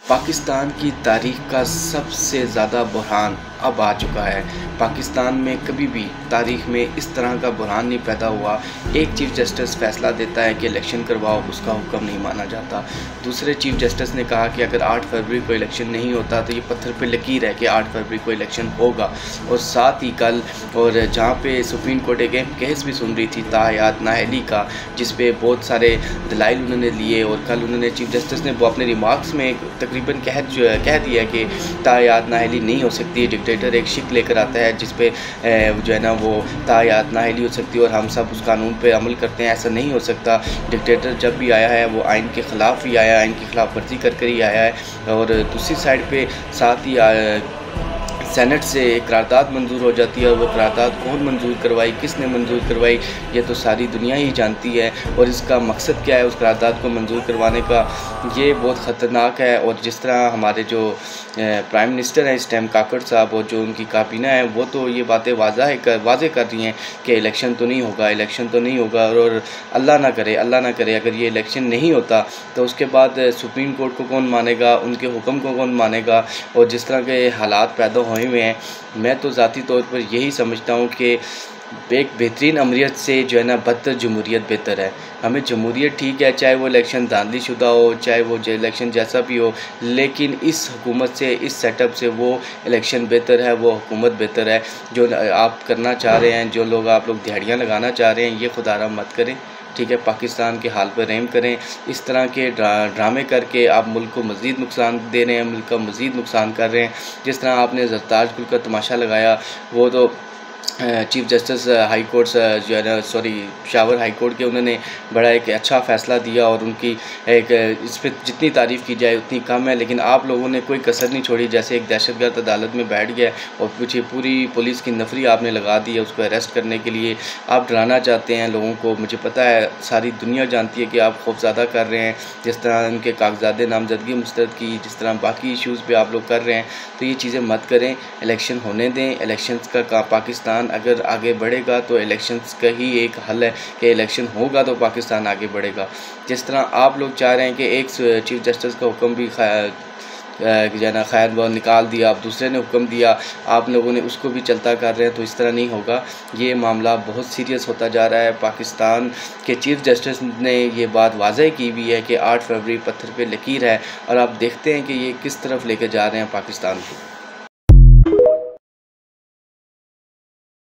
पाकिस्तान की तारीख़ का सबसे ज़्यादा बुरहान अब आ चुका है। पाकिस्तान में कभी भी तारीख़ में इस तरह का बुरहान नहीं पैदा हुआ। एक चीफ़ जस्टिस फ़ैसला देता है कि इलेक्शन करवाओ, उसका हुक्म नहीं माना जाता। दूसरे चीफ़ जस्टिस ने कहा कि अगर 8 फरवरी को इलेक्शन नहीं होता तो ये पत्थर पे लकीर है कि 8 फरवरी को इलेक्शन होगा। और साथ ही कल और जहाँ पे सुप्रीम कोर्ट एक केस भी सुन रही थी ताहयात नाअहली का, जिस पे बहुत सारे दलाइल उन्होंने लिए। और कल उन्होंने चीफ़ जस्टिस ने वो अपने रिमार्क्स में तकरीबन कह दिया कि ताहयात नाअहली नहीं हो सकती। डिक्टेटर एक शिक लेकर आता है जिस पे जो है ना वो ताहयात नाअहली हो सकती है और हम सब उस कानून पे अमल करते हैं। ऐसा नहीं हो सकता। डिक्टेटर जब भी आया है वो आइन के ख़िलाफ़ ही आया है, आइन की खिलाफ वर्जी कर ही आया है। और दूसरी साइड पे साथ ही सेनेट से एक करारदाद मंजूर हो जाती है और वो करारदाद कौन मंजूर करवाई, किसने मंजूर करवाई, ये तो सारी दुनिया ही जानती है। और इसका मकसद क्या है उस करारदाद को मंजूर करवाने का, ये बहुत ख़तरनाक है। और जिस तरह हमारे जो प्राइम मिनिस्टर हैं इस टाइम काकड़ साहब और जो उनकी काबीना है वो तो ये बातें वाज़े कर रही हैं कि इलेक्शन तो नहीं होगा, इलेक्शन तो नहीं होगा। और अल्लाह ना करे अगर ये इलेक्शन नहीं होता तो उसके बाद सुप्रीम कोर्ट को कौन मानेगा, उनके हुक्म को कौन मानेगा। और जिस तरह के हालात पैदा हुए हुए हैं, मैं तो ज़ाती तौर पर यही समझता हूँ कि एक बेहतरीन अमरीत से जो है ना बदतर जमहूरियत बेहतर है। हमें जमहूरियत ठीक है, चाहे वो इलेक्शन धांधलीशुदा हो, चाहे वो इलेक्शन जैसा भी हो, लेकिन इस हुकूमत से, इस सेटअप से वो इलेक्शन बेहतर है, वो हुकूमत बेहतर है। जो आप करना चाह रहे हैं, जो लोग आप लोग दिहाड़ियाँ लगाना चाह रहे हैं, ये खुदारा मत करें। ठीक है, पाकिस्तान के हाल पर रहम करें। इस तरह के ड्रामे करके आप मुल्क को मज़ीद नुकसान दे रहे हैं, मुल्क का मज़ीद नुकसान कर रहे हैं। जिस तरह आपने ज़रताज गुल का तमाशा लगाया, वो तो चीफ़ जस्टिस हाई कोर्ट जो है ना पेशावर हाई कोर्ट के उन्होंने बड़ा एक अच्छा फ़ैसला दिया। और उनकी एक इस पर जितनी तारीफ़ की जाए उतनी कम है। लेकिन आप लोगों ने कोई कसर नहीं छोड़ी। जैसे एक दहशतगर्द अदालत में बैठ गया और कुछ पूरी पुलिस की नफरी आपने लगा दी है उसको अरेस्ट करने के लिए। आप डराना चाहते हैं लोगों को, मुझे पता है, सारी दुनिया जानती है कि आप खौफज़दा कर रहे हैं। जिस तरह उनके कागजात नामजदगी मुस्तरद की, जिस तरह बाकी इशूज़ पे आप लोग कर रहे हैं, तो ये चीज़ें मत करें। इलेक्शन होने दें। इलेक्शंस का पाकिस्तान अगर आगे बढ़ेगा तो इलेक्शंस का ही एक हल है कि इलेक्शन होगा तो पाकिस्तान आगे बढ़ेगा। जिस तरह आप लोग चाह रहे हैं कि एक चीफ़ जस्टिस का हुक्म भी जो ना खैर वो निकाल दिया, अब दूसरे ने हुक्म दिया, आप लोगों ने उसको भी चलता कर रहे हैं, तो इस तरह नहीं होगा। ये मामला बहुत सीरियस होता जा रहा है। पाकिस्तान के चीफ़ जस्टिस ने ये बात वाज़ह की हुई है कि 8 फरवरी पत्थर पे लकीर है। और आप देखते हैं कि ये किस तरफ लेके जा रहे हैं पाकिस्तान को।